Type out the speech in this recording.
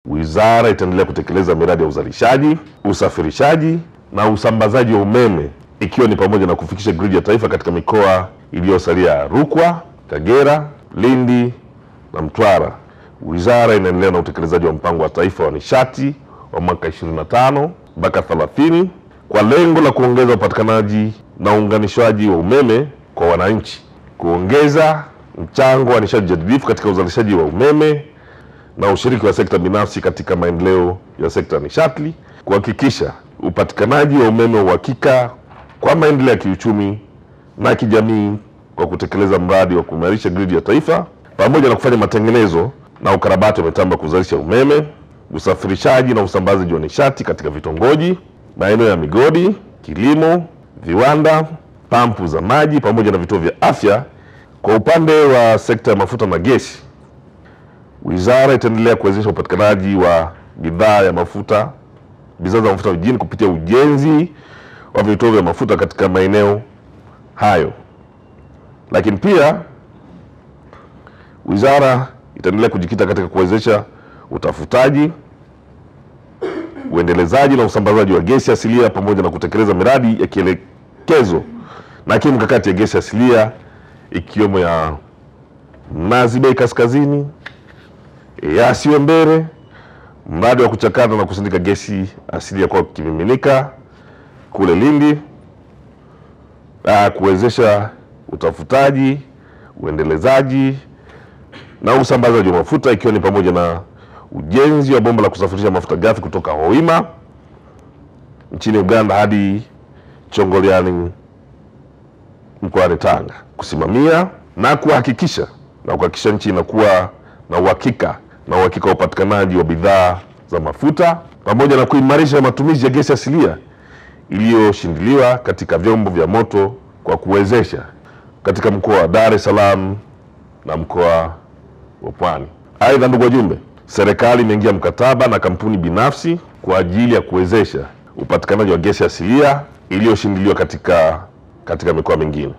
Wizara itaendelea kutekeleza miradi ya uzalishaji, usafirishaji na usambazaji wa umeme, ikiwa ni pamoja na kufikisha gridi ya taifa katika mikoa iliyosalia Rukwa, Kagera, Lindi na Mtwara. Wizara inaendelea na utekelezaji wa mpango wa taifa wa nishati wa mwaka 25 mpaka 30 kwa lengo la kuongeza upatikanaji na uunganishwaji wa umeme kwa wananchi, kuongeza mchango wa nishati jadidifu katika uzalishaji wa umeme na ushiriki wa sekta binafsi katika maendeleo ya sekta ya nishati, kuhakikisha upatikanaji wa umeme wa uhakika kwa maendeleo ya kiuchumi na kijamii kwa kutekeleza mradi wa kuimarisha gridi ya taifa, pamoja na kufanya matengenezo na ukarabati wa mitambo ya kuzalisha umeme, usafirishaji na usambazaji wa nishati katika vitongoji, maeneo ya migodi, kilimo, viwanda, pampu za maji pamoja na vituo vya afya. Kwa upande wa sekta ya mafuta na gesi, wizara itaendelea kuwezesha upatikanaji wa bidhaa za mafuta vijijini kupitia ujenzi wa vituo vya mafuta katika maeneo hayo. Lakini pia wizara itaendelea kujikita katika kuwezesha utafutaji, uendelezaji na usambazaji wa gesi asilia pamoja na kutekeleza miradi ya kielekezo na kimkakati ya gesi asilia, ikiwemo ya Mnazi Bay Kaskazini, Eyasi Wembere, mradi wa kuchakata na kusindika gesi asilia kwa kimiminika kule Lindi, kuwezesha utafutaji, uendelezaji na usambazaji wa mafuta, ikiwa ni pamoja na ujenzi wa bomba la kusafirisha mafuta ghafi kutoka Hoima nchini Uganda hadi Chongoleani mkoani Tanga, kusimamia na kuhakikisha nchi inakuwa na uhakika wa upatikanaji wa bidhaa za mafuta, pamoja na kuimarisha matumizi ya gesi asilia iliyoshindiliwa katika vyombo vya moto kwa kuwezesha katika mkoa wa Dar es Salaam na mkoa wa Pwani. Aidha, ndugu wajumbe, serikali imeingia mkataba na kampuni binafsi kwa ajili ya kuwezesha upatikanaji wa gesi asilia iliyoshindiliwa katika mikoa mingine.